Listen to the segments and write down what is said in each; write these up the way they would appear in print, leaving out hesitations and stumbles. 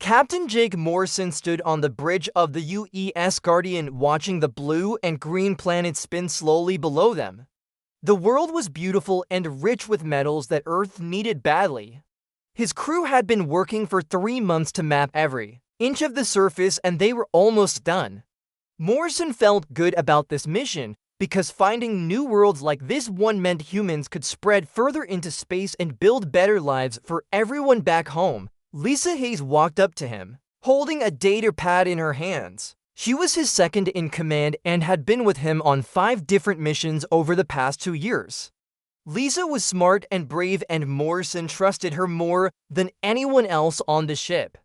Captain Jake Morrison stood on the bridge of the UES Guardian watching the blue and green planets spin slowly below them. The world was beautiful and rich with metals that Earth needed badly. His crew had been working for 3 months to map every inch of the surface, and they were almost done. Morrison felt good about this mission because finding new worlds like this one meant humans could spread further into space and build better lives for everyone back home. Lisa Hayes walked up to him, holding a data pad in her hands. She was his second in command and had been with him on 5 different missions over the past 2 years. Lisa was smart and brave, and Morrison trusted her more than anyone else on the ship.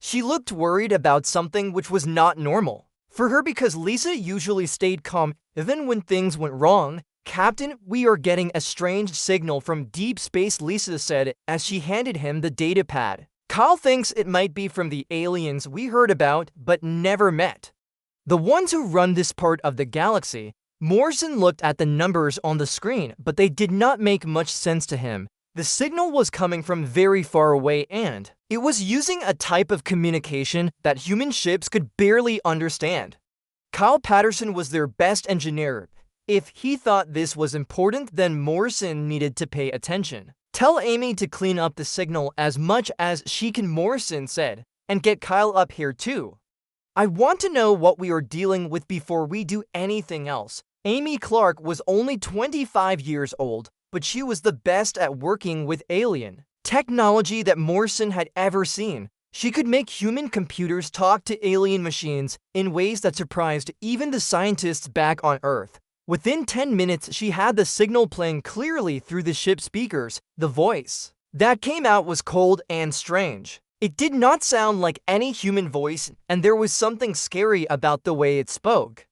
She looked worried about something which was not normal for her because Lisa usually stayed calm even when things went wrong. "Captain, we are getting a strange signal from deep space," Lisa said as she handed him the data pad. "Kyle thinks it might be from the aliens we heard about but never met. The ones who run this part of the galaxy." Morrison looked at the numbers on the screen, but they did not make much sense to him. The signal was coming from very far away, and it was using a type of communication that human ships could barely understand. Kyle Patterson was their best engineer. If he thought this was important, then Morrison needed to pay attention. "Tell Amy to clean up the signal as much as she can," Morrison said, "and get Kyle up here too. I want to know what we are dealing with before we do anything else." Amy Clark was only 25 years old, but she was the best at working with alien technology that Morrison had ever seen. She could make human computers talk to alien machines in ways that surprised even the scientists back on Earth. Within 10 minutes, she had the signal playing clearly through the ship speakers. The voice that came out was cold and strange. It did not sound like any human voice, and there was something scary about the way it spoke.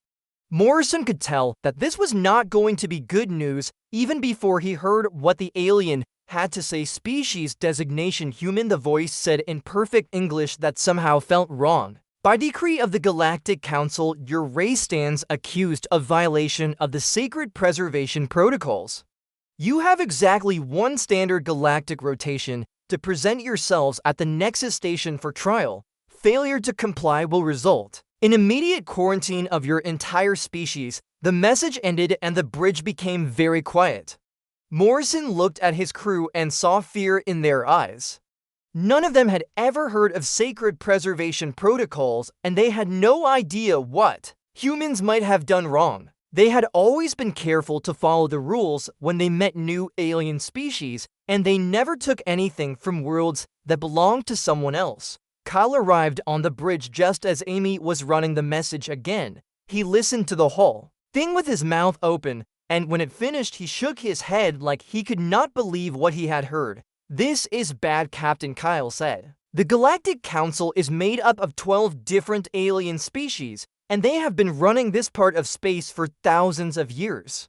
Morrison could tell that this was not going to be good news even before he heard what the alien had to say. "Species designation human," the voice said in perfect English that somehow felt wrong. "By decree of the Galactic Council, your race stands accused of violation of the sacred preservation protocols. You have exactly 1 standard galactic rotation to present yourselves at the Nexus station for trial. Failure to comply will result in immediate quarantine of your entire species." The message ended and the bridge became very quiet. Morrison looked at his crew and saw fear in their eyes. None of them had ever heard of sacred preservation protocols, and they had no idea what humans might have done wrong. They had always been careful to follow the rules when they met new alien species, and they never took anything from worlds that belonged to someone else. Kyle arrived on the bridge just as Amy was running the message again. He listened to the whole thing with his mouth open, and when it finished, he shook his head like he could not believe what he had heard. "This is bad," Captain Kyle said. "The Galactic Council is made up of 12 different alien species, and they have been running this part of space for thousands of years.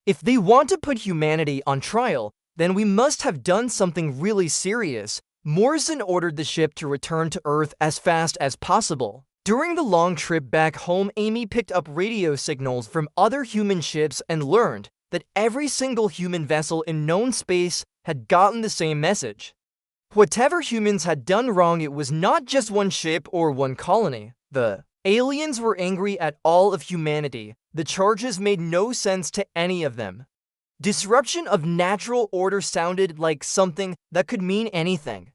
If they want to put humanity on trial, then we must have done something really serious." Morrison ordered the ship to return to Earth as fast as possible. During the long trip back home, Amy picked up radio signals from other human ships and learned that every single human vessel in known space had gotten the same message. Whatever humans had done wrong, it was not just one ship or one colony. The aliens were angry at all of humanity. The charges made no sense to any of them. Disruption of natural order sounded like something that could mean anything.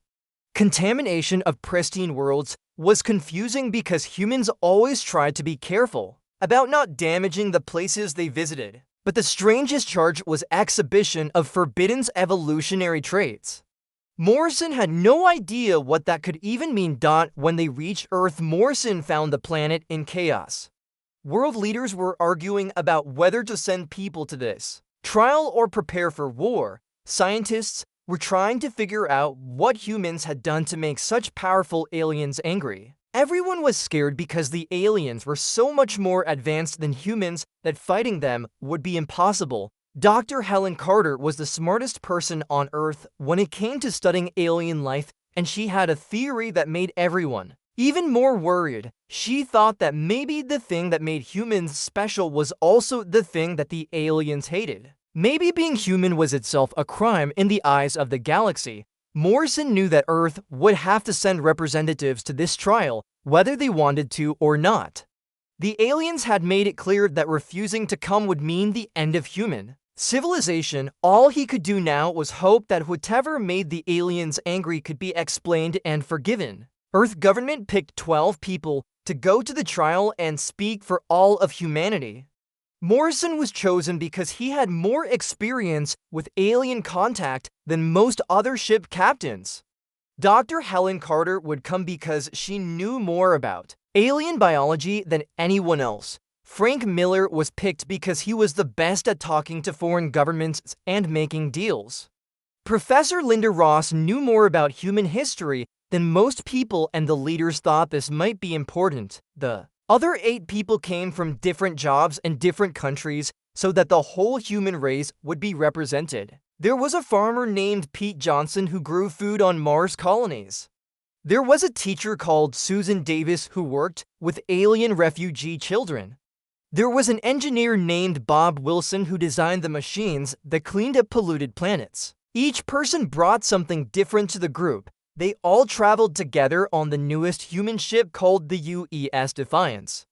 Contamination of pristine worlds was confusing because humans always tried to be careful about not damaging the places they visited. But the strangest charge was exhibition of forbidden evolutionary traits. Morrison had no idea what that could even mean. When they reached Earth, Morrison found the planet in chaos. World leaders were arguing about whether to send people to this trial or prepare for war. Scientists were trying to figure out what humans had done to make such powerful aliens angry. Everyone was scared because the aliens were so much more advanced than humans that fighting them would be impossible. Dr. Helen Carter was the smartest person on Earth when it came to studying alien life, and she had a theory that made everyone even more worried. She thought that maybe the thing that made humans special was also the thing that the aliens hated. Maybe being human was itself a crime in the eyes of the galaxy. Morrison knew that Earth would have to send representatives to this trial, whether they wanted to or not. The aliens had made it clear that refusing to come would mean the end of human civilization. All he could do now was hope that whatever made the aliens angry could be explained and forgiven. Earth government picked 12 people to go to the trial and speak for all of humanity. Morrison was chosen because he had more experience with alien contact than most other ship captains. Dr. Helen Carter would come because she knew more about alien biology than anyone else. Frank Miller was picked because he was the best at talking to foreign governments and making deals. Professor Linda Ross knew more about human history than most people, and the leaders thought this might be important. The other 8 people came from different jobs and different countries so that the whole human race would be represented. There was a farmer named Pete Johnson who grew food on Mars colonies. There was a teacher called Susan Davis who worked with alien refugee children. There was an engineer named Bob Wilson who designed the machines that cleaned up polluted planets. Each person brought something different to the group. They all traveled together on the newest human ship called the UES Defiance.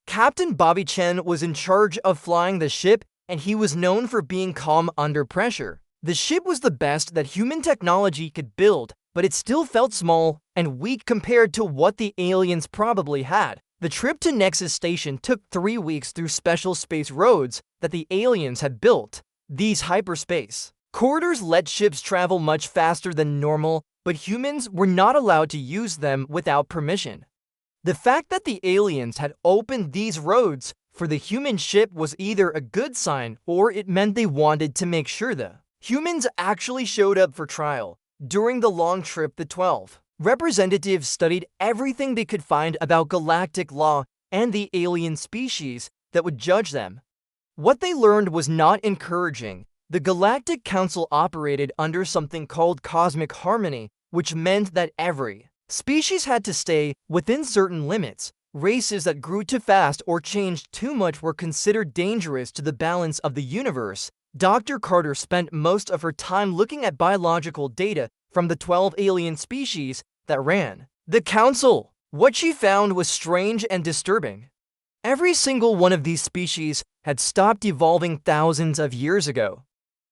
Captain Bobby Chen was in charge of flying the ship, and he was known for being calm under pressure. The ship was the best that human technology could build, but it still felt small and weak compared to what the aliens probably had. The trip to Nexus Station took 3 weeks through special space roads that the aliens had built. These hyperspace corridors let ships travel much faster than normal, but humans were not allowed to use them without permission. The fact that the aliens had opened these roads for the human ship was either a good sign or it meant they wanted to make sure the humans actually showed up for trial. During the long trip, the 12 representatives studied everything they could find about galactic law and the alien species that would judge them. What they learned was not encouraging. The Galactic Council operated under something called cosmic harmony, which meant that every species had to stay within certain limits. Races that grew too fast or changed too much were considered dangerous to the balance of the universe. Dr. Carter spent most of her time looking at biological data from the 12 alien species that ran the Council. What she found was strange and disturbing. Every single one of these species had stopped evolving thousands of years ago.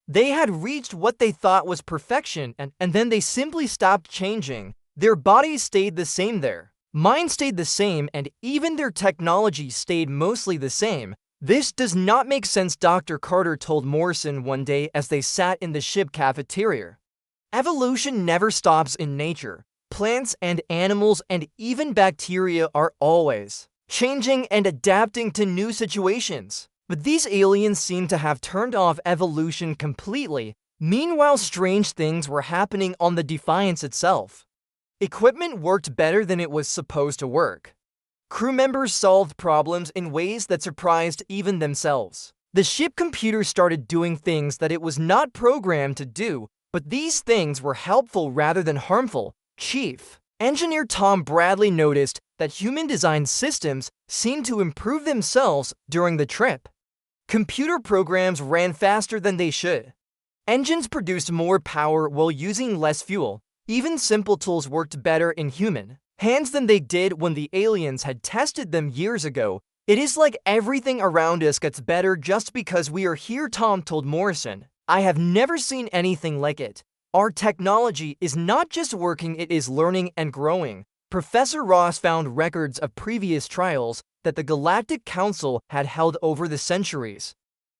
They had reached what they thought was perfection, and then they simply stopped changing. Their bodies stayed the same, their minds stayed the same, and even their technology stayed mostly the same. This does not make sense, Dr. Carter told Morrison one day as they sat in the ship cafeteria. Evolution never stops in nature. Plants and animals and even bacteria are always changing and adapting to new situations. But these aliens seem to have turned off evolution completely. Meanwhile, strange things were happening on the Defiance itself. Equipment worked better than it was supposed to work. Crew members solved problems in ways that surprised even themselves. The ship computer started doing things that it was not programmed to do, but these things were helpful rather than harmful. Chief Engineer Tom Bradley noticed that human-designed systems seemed to improve themselves during the trip. Computer programs ran faster than they should. Engines produced more power while using less fuel. Even simple tools worked better in human hands than they did when the aliens had tested them years ago. It is like everything around us gets better just because we are here, Tom told Morrison. I have never seen anything like it. Our technology is not just working, it is learning and growing. Professor Ross found records of previous trials that the Galactic Council had held over the centuries.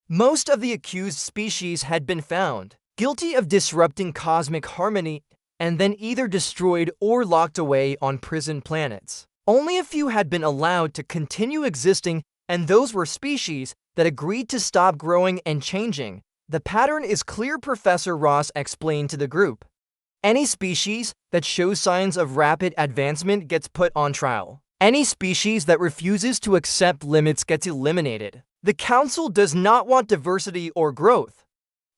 Most of the accused species had been found guilty of disrupting cosmic harmony and then either destroyed or locked away on prison planets. Only a few had been allowed to continue existing, and those were species that agreed to stop growing and changing. The pattern is clear, Professor Ross explained to the group. Any species that shows signs of rapid advancement gets put on trial. Any species that refuses to accept limits gets eliminated. The Council does not want diversity or growth.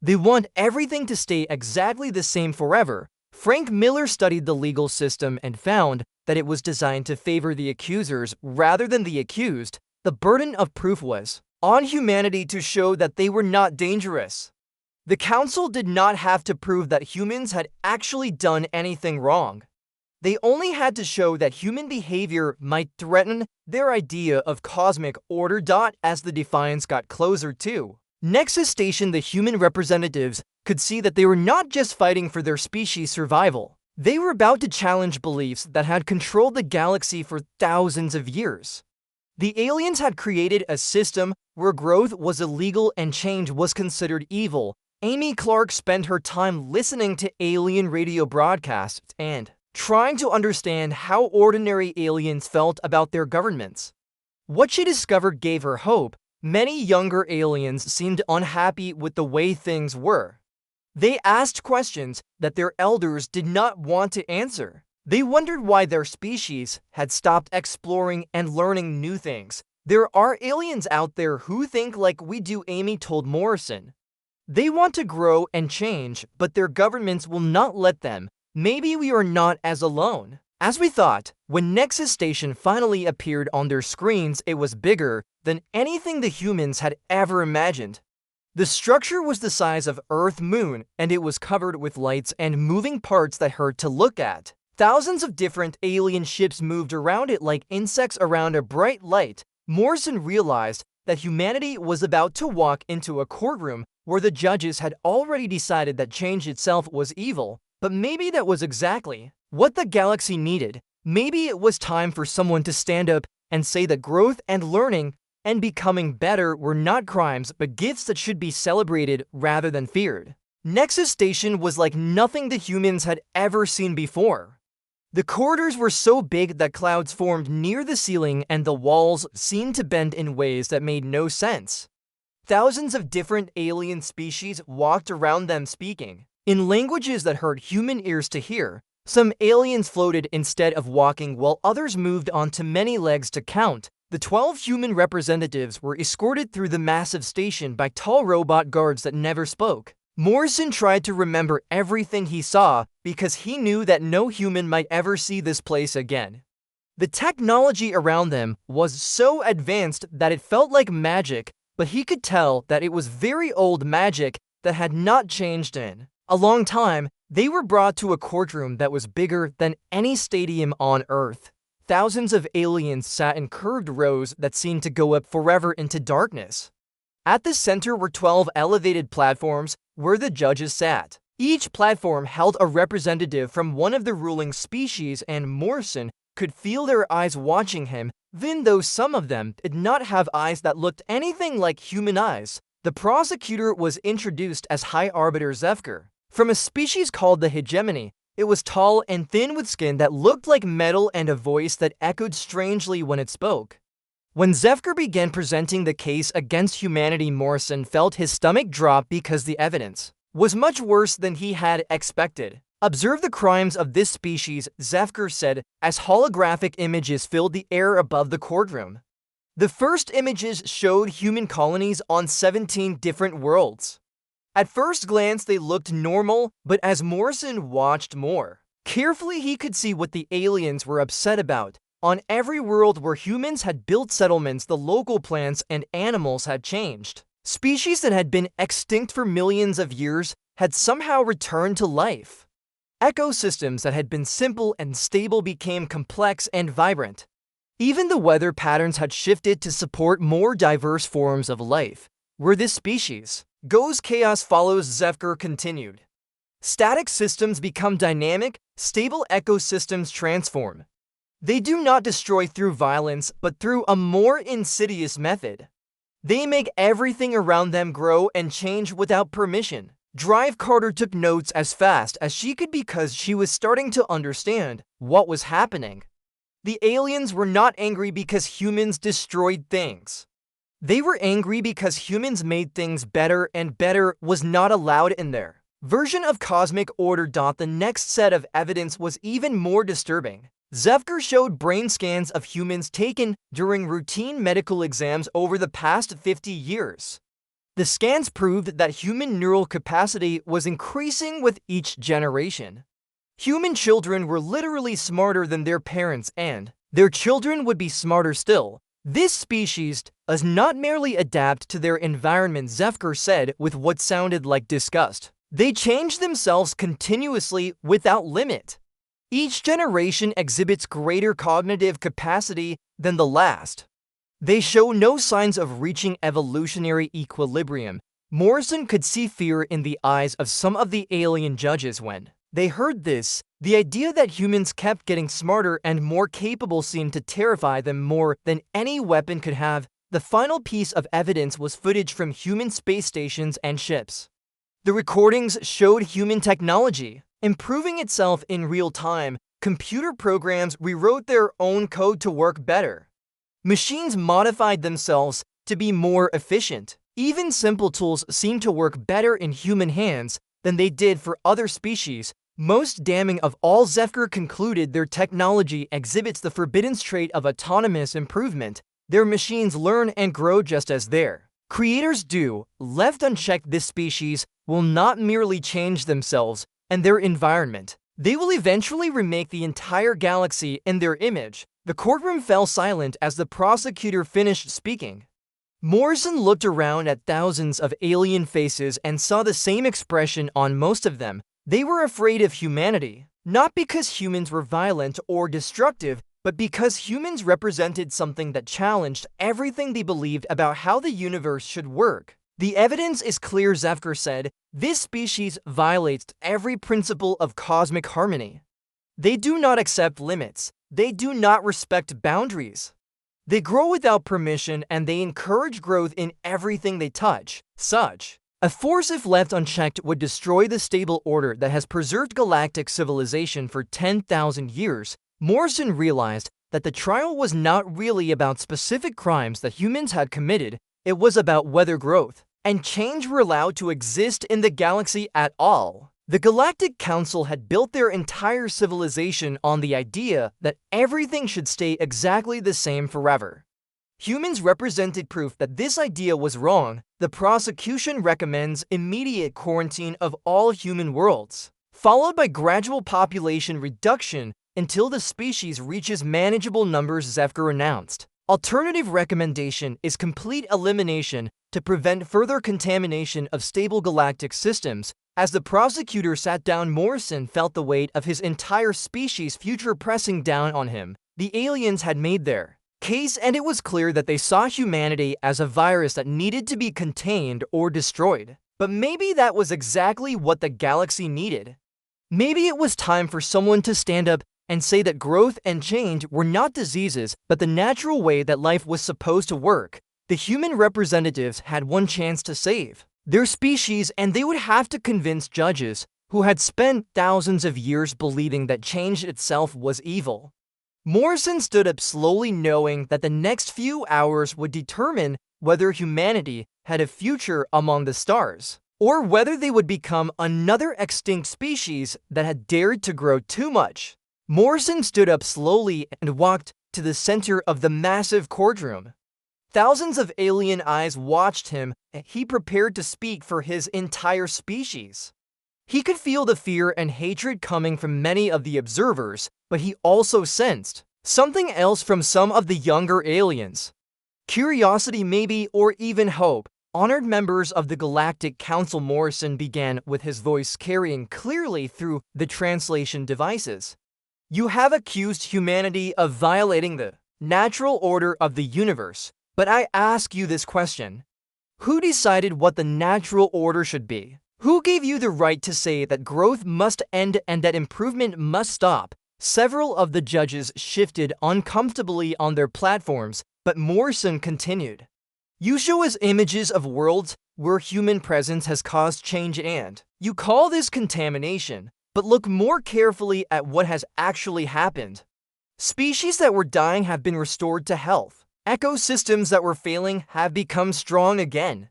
They want everything to stay exactly the same forever. Frank Miller studied the legal system and found that it was designed to favor the accusers rather than the accused. The burden of proof was on humanity to show that they were not dangerous. The council did not have to prove that humans had actually done anything wrong. They only had to show that human behavior might threaten their idea of cosmic order. As the defiance got closer to Nexus Station, the human representatives could see that they were not just fighting for their species' survival. They were about to challenge beliefs that had controlled the galaxy for thousands of years. The aliens had created a system where growth was illegal and change was considered evil. Amy Clark spent her time listening to alien radio broadcasts and trying to understand how ordinary aliens felt about their governments. What she discovered gave her hope. Many younger aliens seemed unhappy with the way things were. They asked questions that their elders did not want to answer. They wondered why their species had stopped exploring and learning new things. There are aliens out there who think like we do, Amy told Morrison. They want to grow and change, but their governments will not let them. Maybe we are not as alone as we thought. When Nexus Station finally appeared on their screens, it was bigger than anything the humans had ever imagined. The structure was the size of Earth Moon, and it was covered with lights and moving parts that hurt to look at. Thousands of different alien ships moved around it like insects around a bright light. Morrison realized that humanity was about to walk into a courtroom where the judges had already decided that change itself was evil. But maybe that was exactly what the galaxy needed. Maybe it was time for someone to stand up and say that growth and learning and becoming better were not crimes, but gifts that should be celebrated rather than feared. Nexus Station was like nothing the humans had ever seen before. The corridors were so big that clouds formed near the ceiling and the walls seemed to bend in ways that made no sense. Thousands of different alien species walked around them speaking in languages that hurt human ears to hear. Some aliens floated instead of walking, while others moved onto many legs to count. The 12 human representatives were escorted through the massive station by tall robot guards that never spoke. Morrison tried to remember everything he saw because he knew that no human might ever see this place again. The technology around them was so advanced that it felt like magic, but he could tell that it was very old magic that had not changed in a long time. They were brought to a courtroom that was bigger than any stadium on Earth. Thousands of aliens sat in curved rows that seemed to go up forever into darkness. At the center were 12 elevated platforms where the judges sat. Each platform held a representative from one of the ruling species, and Morrison could feel their eyes watching him, even though some of them did not have eyes that looked anything like human eyes. The prosecutor was introduced as High Arbiter Zefker, from a species called the Hegemony. It was tall and thin with skin that looked like metal and a voice that echoed strangely when it spoke. When Zefker began presenting the case against humanity, Morrison felt his stomach drop because the evidence was much worse than he had expected. Observe the crimes of this species, Zefker said, as holographic images filled the air above the courtroom. The first images showed human colonies on 17 different worlds. At first glance, they looked normal, but as Morrison watched more carefully, he could see what the aliens were upset about. On every world where humans had built settlements, the local plants and animals had changed. Species that had been extinct for millions of years had somehow returned to life. Ecosystems that had been simple and stable became complex and vibrant. Even the weather patterns had shifted to support more diverse forms of life. Where this species goes, chaos follows, Zefker continued. Static systems become dynamic, stable ecosystems transform. They do not destroy through violence, but through a more insidious method. They make everything around them grow and change without permission. Drive Carter took notes as fast as she could because she was starting to understand what was happening. The aliens were not angry because humans destroyed things. They were angry because humans made things better, and better was not allowed in their version of cosmic order. The next set of evidence was even more disturbing. Zefker showed brain scans of humans taken during routine medical exams over the past 50 years. The scans proved that human neural capacity was increasing with each generation. Human children were literally smarter than their parents, and their children would be smarter still. This species does not merely adapt to their environment, Zefker said with what sounded like disgust. They change themselves continuously without limit. Each generation exhibits greater cognitive capacity than the last. They show no signs of reaching evolutionary equilibrium. Morrison could see fear in the eyes of some of the alien judges when they heard this. The idea that humans kept getting smarter and more capable seemed to terrify them more than any weapon could have. The final piece of evidence was footage from human space stations and ships. The recordings showed human technology improving itself in real time. Computer programs rewrote their own code to work better. Machines modified themselves to be more efficient. Even simple tools seemed to work better in human hands than they did for other species. Most damning of all, Zefker concluded their technology exhibits the forbidden trait of autonomous improvement. Their machines learn and grow just as their creators do. Left unchecked, this species will not merely change themselves and their environment. They will eventually remake the entire galaxy in their image. The courtroom fell silent as the prosecutor finished speaking. Morrison looked around at thousands of alien faces and saw the same expression on most of them. They were afraid of humanity, not because humans were violent or destructive, but because humans represented something that challenged everything they believed about how the universe should work. The evidence is clear, Zefker said. This species violates every principle of cosmic harmony. They do not accept limits. They do not respect boundaries. They grow without permission, and they encourage growth in everything they touch. Such a force, if left unchecked, would destroy the stable order that has preserved galactic civilization for 10,000 years. Morrison realized that the trial was not really about specific crimes that humans had committed. It was about whether growth and change were allowed to exist in the galaxy at all. The Galactic Council had built their entire civilization on the idea that everything should stay exactly the same forever. Humans represented proof that this idea was wrong. The prosecution recommends immediate quarantine of all human worlds, followed by gradual population reduction until the species reaches manageable numbers, Zefker announced. Alternative recommendation is complete elimination to prevent further contamination of stable galactic systems. As the prosecutor sat down, Morrison felt the weight of his entire species' future pressing down on him. The aliens had made their case, and it was clear that they saw humanity as a virus that needed to be contained or destroyed. But maybe that was exactly what the galaxy needed. Maybe it was time for someone to stand up and say that growth and change were not diseases, but the natural way that life was supposed to work. The human representatives had one chance to save their species, and they would have to convince judges who had spent thousands of years believing that change itself was evil. Morrison stood up slowly, knowing that the next few hours would determine whether humanity had a future among the stars, or whether they would become another extinct species that had dared to grow too much. Morrison stood up slowly and walked to the center of the massive courtroom. Thousands of alien eyes watched him, and he prepared to speak for his entire species. He could feel the fear and hatred coming from many of the observers, but he also sensed something else from some of the younger aliens. Curiosity, maybe, or even hope. Honored members of the Galactic Council, Morrison began with his voice carrying clearly through the translation devices. You have accused humanity of violating the natural order of the universe. But I ask you this question. Who decided what the natural order should be? Who gave you the right to say that growth must end and that improvement must stop? Several of the judges shifted uncomfortably on their platforms, but Morrison continued. You show us images of worlds where human presence has caused change, and you call this contamination, but look more carefully at what has actually happened. Species that were dying have been restored to health. Ecosystems that were failing have become strong again.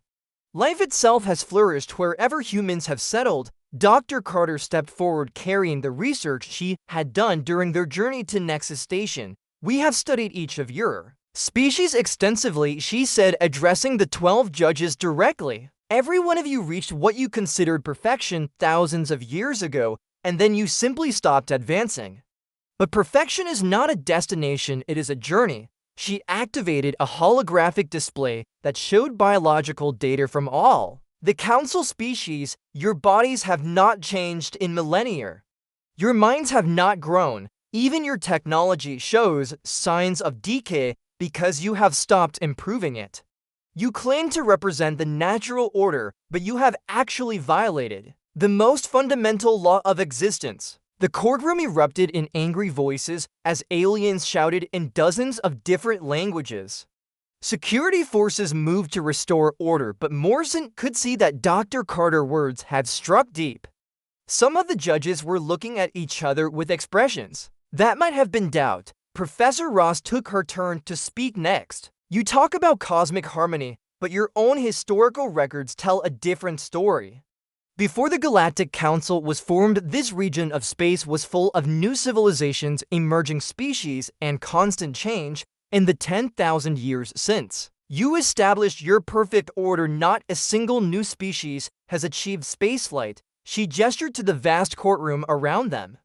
Life itself has flourished wherever humans have settled. Dr. Carter stepped forward, carrying the research she had done during their journey to Nexus Station. We have studied each of your species extensively, she said, addressing the 12 judges directly. Every one of you reached what you considered perfection thousands of years ago, and then you simply stopped advancing. But perfection is not a destination, it is a journey. She activated a holographic display that showed biological data from all the council species. Your bodies have not changed in millennia. Your minds have not grown. Even your technology shows signs of decay because you have stopped improving it. You claim to represent the natural order, but you have actually violated the most fundamental law of existence. The courtroom erupted in angry voices as aliens shouted in dozens of different languages. Security forces moved to restore order, but Morrison could see that Dr. Carter's words had struck deep. Some of the judges were looking at each other with expressions that might have been doubt. Professor Ross took her turn to speak next. You talk about cosmic harmony, but your own historical records tell a different story. Before the Galactic Council was formed, this region of space was full of new civilizations, emerging species, and constant change. In the 10,000 years since you established your perfect order, not a single new species has achieved spaceflight. She gestured to the vast courtroom around them.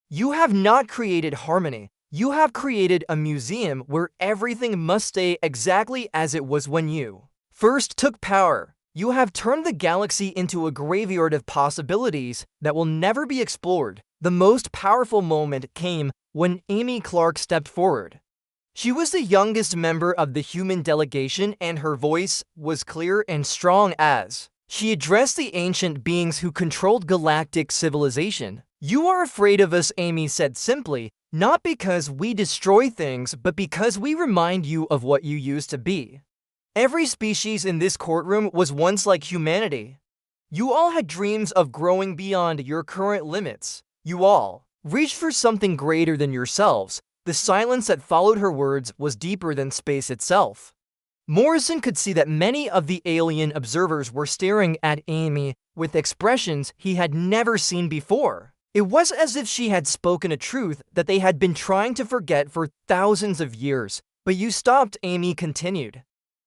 You have not created harmony. You have created a museum where everything must stay exactly as it was when you first took power. You have turned the galaxy into a graveyard of possibilities that will never be explored. The most powerful moment came when Amy Clark stepped forward. She was the youngest member of the human delegation, and her voice was clear and strong as she addressed the ancient beings who controlled galactic civilization. You are afraid of us, Amy said simply, not because we destroy things, but because we remind you of what you used to be. Every species in this courtroom was once like humanity. You all had dreams of growing beyond your current limits. You all reached for something greater than yourselves. The silence that followed her words was deeper than space itself. Morrison could see that many of the alien observers were staring at Amy with expressions he had never seen before. It was as if she had spoken a truth that they had been trying to forget for thousands of years. But you stopped, Amy continued.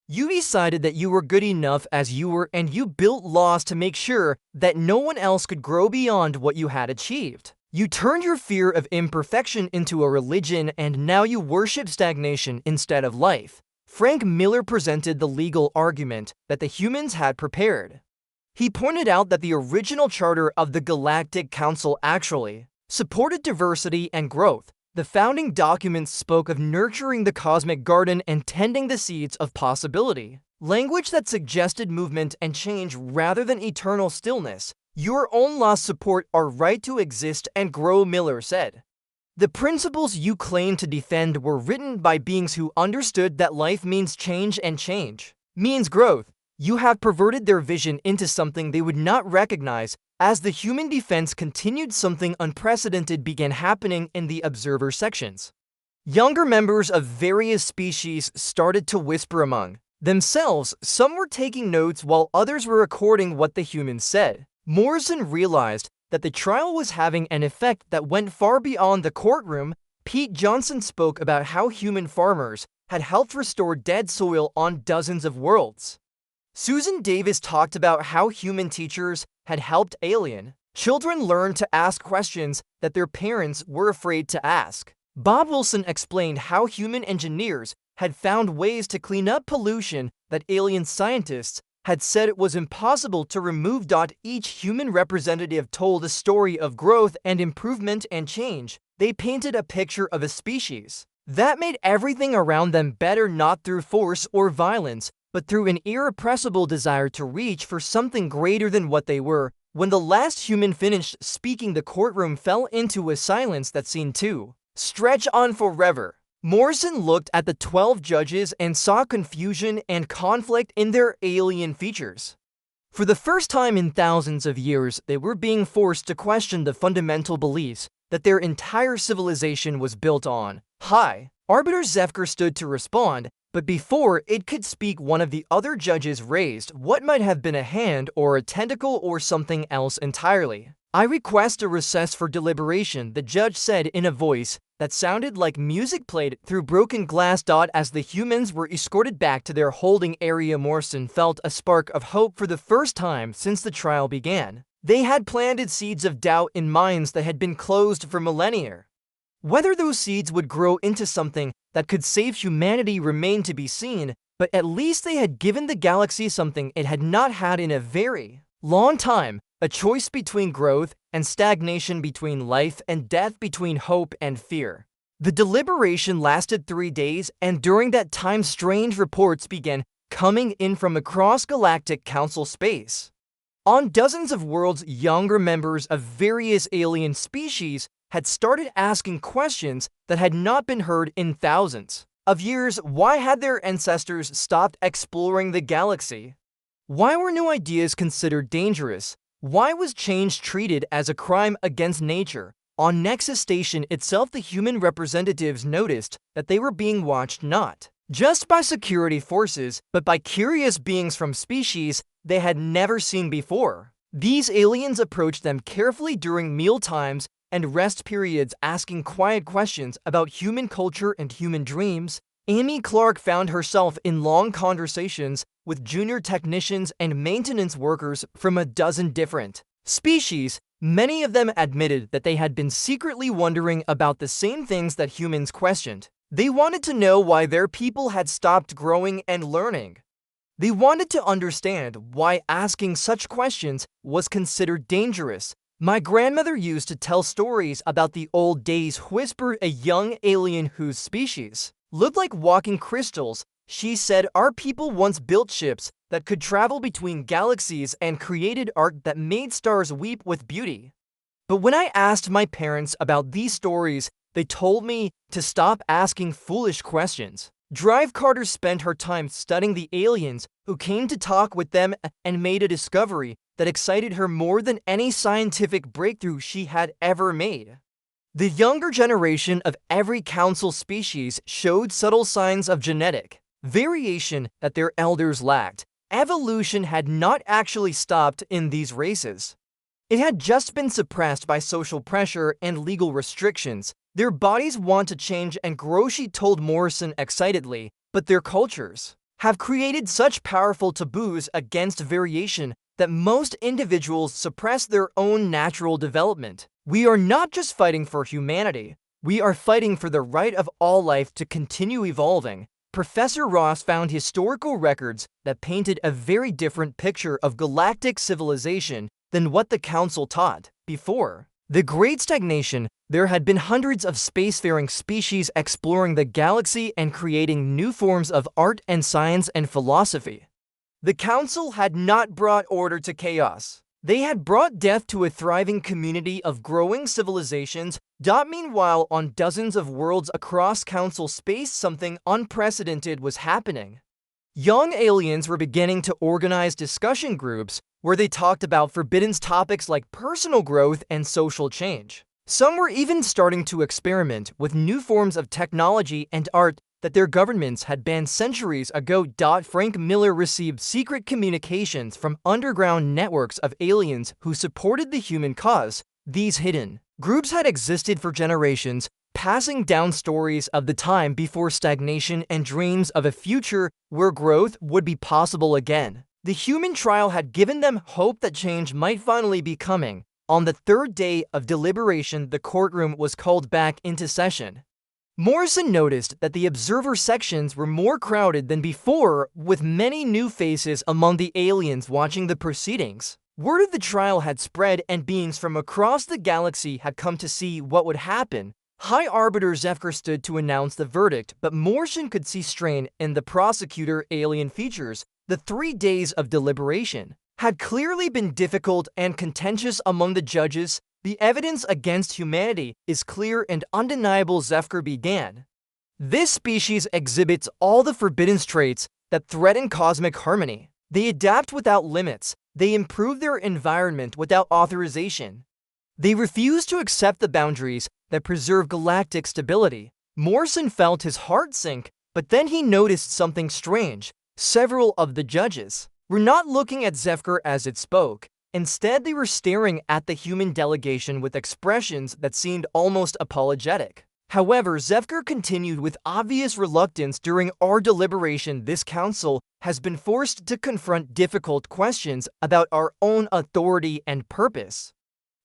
You decided that you were good enough as you were, and you built laws to make sure that no one else could grow beyond what you had achieved. You turned your fear of imperfection into a religion, and now you worship stagnation instead of life. Frank Miller presented the legal argument that the humans had prepared. He pointed out that the original charter of the Galactic Council actually supported diversity and growth. The founding documents spoke of nurturing the cosmic garden and tending the seeds of possibility, language that suggested movement and change rather than eternal stillness. Your own laws support our right to exist and grow, Miller said. The principles you claim to defend were written by beings who understood that life means change and change means growth. You have perverted their vision into something they would not recognize. As the human defense continued, something unprecedented began happening in the observer sections. Younger members of various species started to whisper among themselves. Some were taking notes while others were recording what the humans said. Morrison realized that the trial was having an effect that went far beyond the courtroom. Pete Johnson spoke about how human farmers had helped restore dead soil on dozens of worlds. Susan Davis talked about how human teachers had helped alien children learn to ask questions that their parents were afraid to ask. Bob Wilson explained how human engineers had found ways to clean up pollution that alien scientists had said it was impossible to remove. Each human representative told a story of growth and improvement and change. They painted a picture of a species that made everything around them better, not through force or violence, but through an irrepressible desire to reach for something greater than what they were. When the last human finished speaking, the courtroom fell into a silence that seemed to stretch on forever. Morrison looked at the 12 judges and saw confusion and conflict in their alien features. For the first time in thousands of years, they were being forced to question the fundamental beliefs that their entire civilization was built on. Hi, Arbiter Zefker stood to respond, but before it could speak, one of the other judges raised what might have been a hand or a tentacle or something else entirely. I request a recess for deliberation, the judge said in a voice that sounded like music played through broken glass. As the humans were escorted back to their holding area, Morrison felt a spark of hope for the first time since the trial began. They had planted seeds of doubt in minds that had been closed for millennia. Whether those seeds would grow into something that could save humanity remained to be seen, but at least they had given the galaxy something it had not had in a very long time, a choice between growth and stagnation, between life and death, between hope and fear. The deliberation lasted 3 days, and during that time strange reports began coming in from across Galactic Council space. On dozens of worlds, younger members of various alien species had started asking questions that had not been heard in thousands of years. Why had their ancestors stopped exploring the galaxy? Why were new ideas considered dangerous? Why was change treated as a crime against nature? On Nexus Station itself, the human representatives noticed that they were being watched not just by security forces, but by curious beings from species they had never seen before. These aliens approached them carefully during meal times and rest periods, asking quiet questions about human culture and human dreams. Amy Clark found herself in long conversations with junior technicians and maintenance workers from a dozen different species. Many of them admitted that they had been secretly wondering about the same things that humans questioned. They wanted to know why their people had stopped growing and learning. They wanted to understand why asking such questions was considered dangerous. My grandmother used to tell stories about the old days, whispered a young alien whose species looked like walking crystals. She said, "Our people once built ships that could travel between galaxies and created art that made stars weep with beauty." But when I asked my parents about these stories, they told me to stop asking foolish questions. Drive Carter spent her time studying the aliens who came to talk with them and made a discovery that excited her more than any scientific breakthrough she had ever made. The younger generation of every council species showed subtle signs of genetic variation that their elders lacked. Evolution had not actually stopped in these races. It had just been suppressed by social pressure and legal restrictions. Their bodies want to change and grow, she told Morrison excitedly, but their cultures have created such powerful taboos against variation that most individuals suppress their own natural development. We are not just fighting for humanity, we are fighting for the right of all life to continue evolving. Professor Ross found historical records that painted a very different picture of galactic civilization than what the Council taught. Before the Great Stagnation, there had been hundreds of spacefaring species exploring the galaxy and creating new forms of art and science and philosophy. The Council had not brought order to chaos. They had brought death to a thriving community of growing civilizations. Meanwhile, on dozens of worlds across Council space, something unprecedented was happening. Young aliens were beginning to organize discussion groups where they talked about forbidden topics like personal growth and social change. Some were even starting to experiment with new forms of technology and art that their governments had banned centuries ago. Frank Miller received secret communications from underground networks of aliens who supported the human cause. These hidden groups had existed for generations, passing down stories of the time before stagnation and dreams of a future where growth would be possible again. The human trial had given them hope that change might finally be coming. On the third day of deliberation, the courtroom was called back into session. Morrison noticed that the observer sections were more crowded than before, with many new faces among the aliens watching the proceedings. Word of the trial had spread, and beings from across the galaxy had come to see what would happen. High Arbiter Zephyr stood to announce the verdict, but Morrison could see strain in the prosecutor alien features. The 3 days of deliberation had clearly been difficult and contentious among the judges. The evidence against humanity is clear and undeniable, Zephyr began. This species exhibits all the forbidden traits that threaten cosmic harmony. They adapt without limits. They improve their environment without authorization. They refuse to accept the boundaries that preserve galactic stability. Morrison felt his heart sink, but then he noticed something strange. Several of the judges were not looking at Zephyr as it spoke. Instead, they were staring at the human delegation with expressions that seemed almost apologetic. However, Zephyr continued with obvious reluctance. During our deliberation, this council has been forced to confront difficult questions about our own authority and purpose.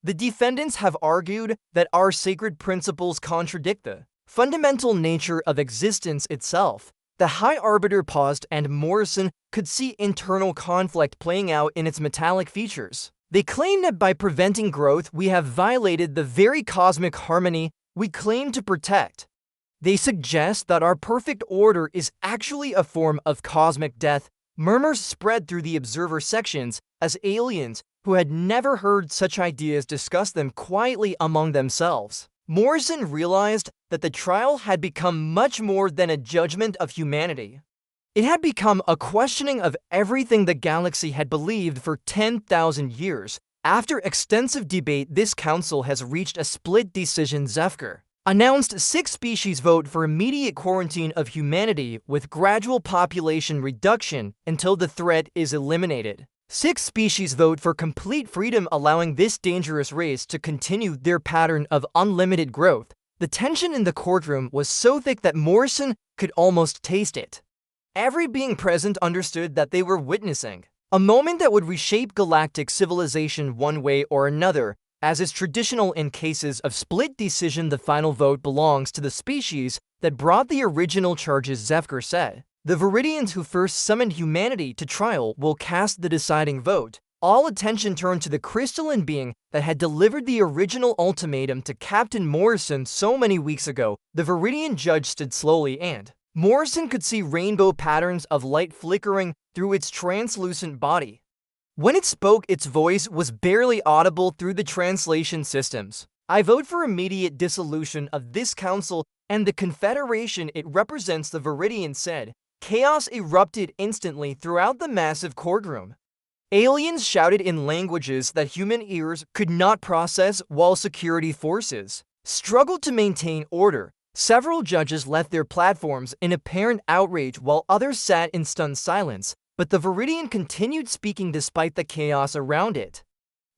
The defendants have argued that our sacred principles contradict the fundamental nature of existence itself. The High Arbiter paused, and Morrison could see internal conflict playing out in its metallic features. They claim that by preventing growth, we have violated the very cosmic harmony we claim to protect. They suggest that our perfect order is actually a form of cosmic death. Murmurs spread through the observer sections as aliens who had never heard such ideas discuss them quietly among themselves. Morrison realized that the trial had become much more than a judgment of humanity. It had become a questioning of everything the galaxy had believed for 10,000 years. After extensive debate, this council has reached a split decision. Zefker announced 6 species vote for immediate quarantine of humanity with gradual population reduction until the threat is eliminated. 6 species vote for complete freedom, allowing this dangerous race to continue their pattern of unlimited growth. The tension in the courtroom was so thick that Morrison could almost taste it. Every being present understood that they were witnessing a moment that would reshape galactic civilization one way or another. As is traditional in cases of split decision, the final vote belongs to the species that brought the original charges. Zefker said, "The Viridians who first summoned humanity to trial will cast the deciding vote." All attention turned to the crystalline being that had delivered the original ultimatum to Captain Morrison so many weeks ago. The Viridian judge stood slowly, and Morrison could see rainbow patterns of light flickering through its translucent body. When it spoke, its voice was barely audible through the translation systems. "I vote for immediate dissolution of this council and the Confederation it represents," the Viridian said. Chaos erupted instantly throughout the massive courtroom. Aliens shouted in languages that human ears could not process, while security forces struggled to maintain order. Several judges left their platforms in apparent outrage, while others sat in stunned silence. But the Viridian continued speaking despite the chaos around it.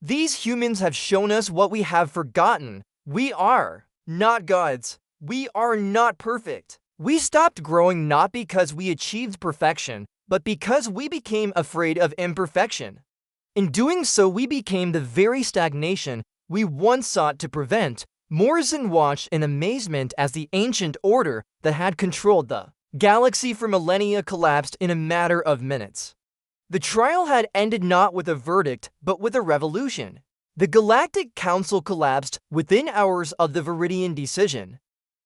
"These humans have shown us what we have forgotten. We are not gods. We are not perfect. We stopped growing not because we achieved perfection, but because we became afraid of imperfection. In doing so, we became the very stagnation we once sought to prevent." Morrison watched in amazement as the ancient order that had controlled the galaxy for millennia collapsed in a matter of minutes. The trial had ended not with a verdict, but with a revolution. The Galactic Council collapsed within hours of the Viridian decision.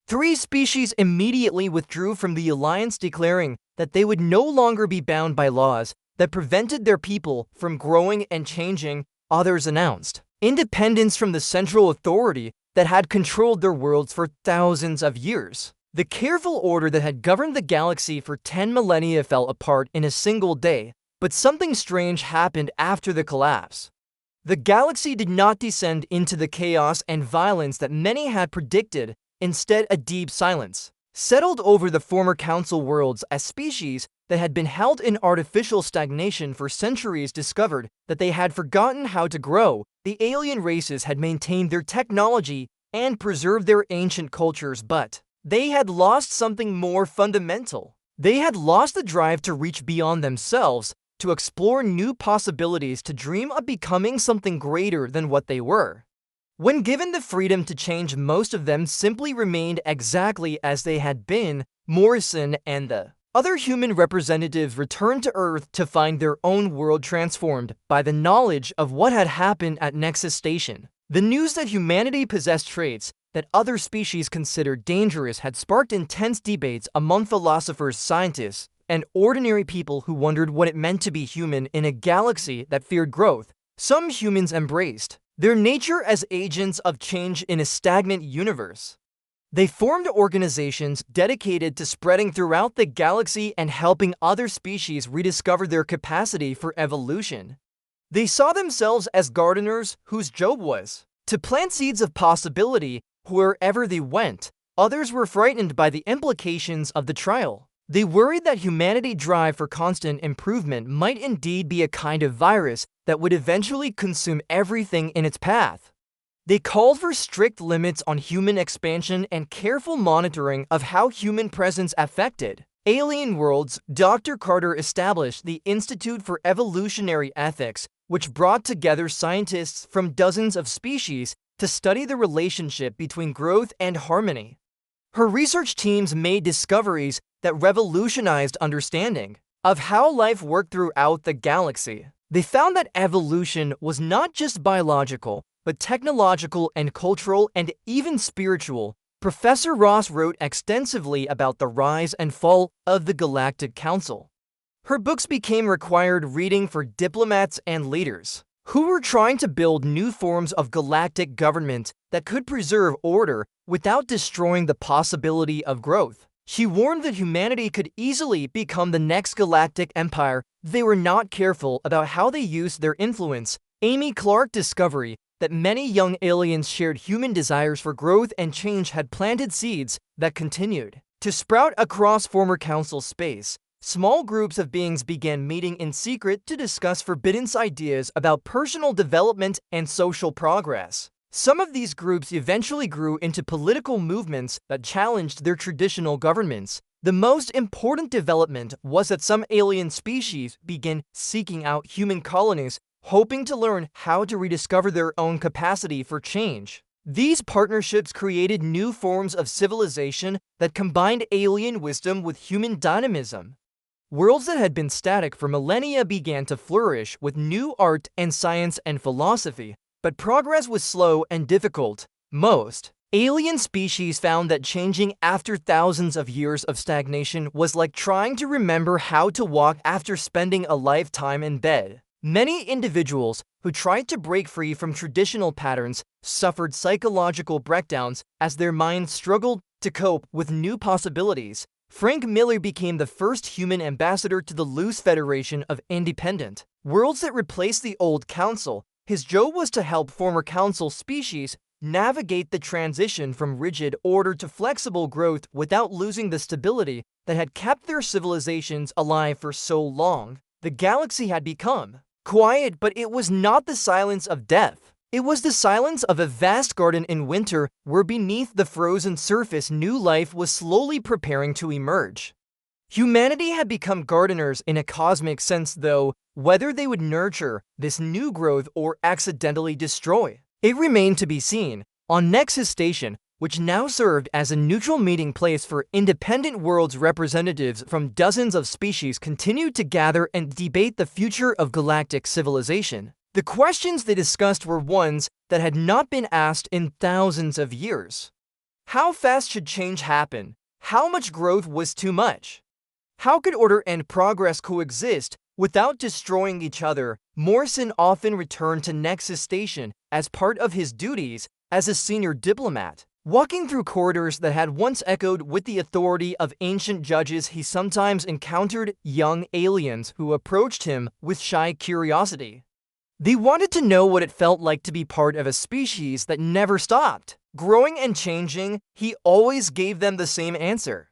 3 species immediately withdrew from the alliance, declaring that they would no longer be bound by laws that prevented their people from growing and changing. Others announced independence from the central authority that had controlled their worlds for thousands of years. The careful order that had governed the galaxy for 10 millennia fell apart in a single day, but something strange happened after the collapse. The galaxy did not descend into the chaos and violence that many had predicted. Instead, a deep silence settled over the former council worlds as species that had been held in artificial stagnation for centuries discovered that they had forgotten how to grow. The alien races had maintained their technology and preserved their ancient cultures, but they had lost something more fundamental. They had lost the drive to reach beyond themselves, to explore new possibilities, to dream of becoming something greater than what they were. When given the freedom to change, most of them simply remained exactly as they had been. Morrison and the other human representatives returned to Earth to find their own world transformed by the knowledge of what had happened at Nexus Station. The news that humanity possessed traits that other species considered dangerous had sparked intense debates among philosophers, scientists, and ordinary people who wondered what it meant to be human in a galaxy that feared growth. Some humans embraced their nature as agents of change in a stagnant universe. They formed organizations dedicated to spreading throughout the galaxy and helping other species rediscover their capacity for evolution. They saw themselves as gardeners whose job was to plant seeds of possibility wherever they went. Others were frightened by the implications of the trial. They worried that humanity's drive for constant improvement might indeed be a kind of virus that would eventually consume everything in its path. They called for strict limits on human expansion and careful monitoring of how human presence affected Alien Worlds, Dr. Carter established the Institute for Evolutionary Ethics, which brought together scientists from dozens of species to study the relationship between growth and harmony. Her research teams made discoveries that revolutionized understanding of how life worked throughout the galaxy. They found that evolution was not just biological, but technological and cultural and even spiritual. Professor Ross wrote extensively about the rise and fall of the Galactic Council. Her books became required reading for diplomats and leaders who were trying to build new forms of galactic government that could preserve order without destroying the possibility of growth. She warned that humanity could easily become the next galactic empire if they were not careful about how they used their influence. Amy Clark's discovery that many young aliens shared human desires for growth and change had planted seeds that continued to sprout across former council space. Small groups of beings began meeting in secret to discuss forbidden ideas about personal development and social progress. Some of these groups eventually grew into political movements that challenged their traditional governments. The most important development was that some alien species began seeking out human colonies, hoping to learn how to rediscover their own capacity for change. These partnerships created new forms of civilization that combined alien wisdom with human dynamism. Worlds that had been static for millennia began to flourish with new art and science and philosophy, but progress was slow and difficult. Most alien species found that changing after thousands of years of stagnation was like trying to remember how to walk after spending a lifetime in bed. Many individuals who tried to break free from traditional patterns suffered psychological breakdowns as their minds struggled to cope with new possibilities. Frank Miller became the first human ambassador to the loose Federation of Independent Worlds that replaced the old council. His job was to help former council species navigate the transition from rigid order to flexible growth without losing the stability that had kept their civilizations alive for so long. The galaxy had become quiet, but it was not the silence of death. It was the silence of a vast garden in winter where beneath the frozen surface new life was slowly preparing to emerge. Humanity had become gardeners in a cosmic sense, though, whether they would nurture this new growth or accidentally destroy it remained to be seen. On Nexus Station, which now served as a neutral meeting place for independent worlds, representatives from dozens of species continued to gather and debate the future of galactic civilization. The questions they discussed were ones that had not been asked in thousands of years. How fast should change happen? How much growth was too much? How could order and progress coexist without destroying each other? Morrison often returned to Nexus Station as part of his duties as a senior diplomat. Walking through corridors that had once echoed with the authority of ancient judges, he sometimes encountered young aliens who approached him with shy curiosity. They wanted to know what it felt like to be part of a species that never stopped growing and changing. He always gave them the same answer.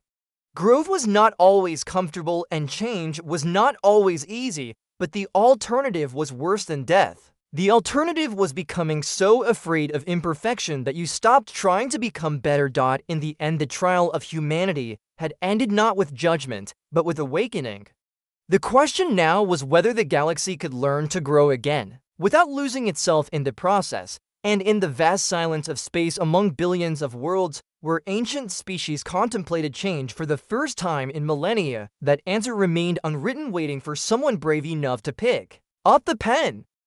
Growth was not always comfortable and change was not always easy, but the alternative was worse than death. The alternative was becoming so afraid of imperfection that you stopped trying to become better. In the end, the trial of humanity had ended not with judgment, but with awakening. The question now was whether the galaxy could learn to grow again, without losing itself in the process. And in the vast silence of space among billions of worlds, where ancient species contemplated change for the first time in millennia, that answer remained unwritten, waiting for someone brave enough to pick up the pen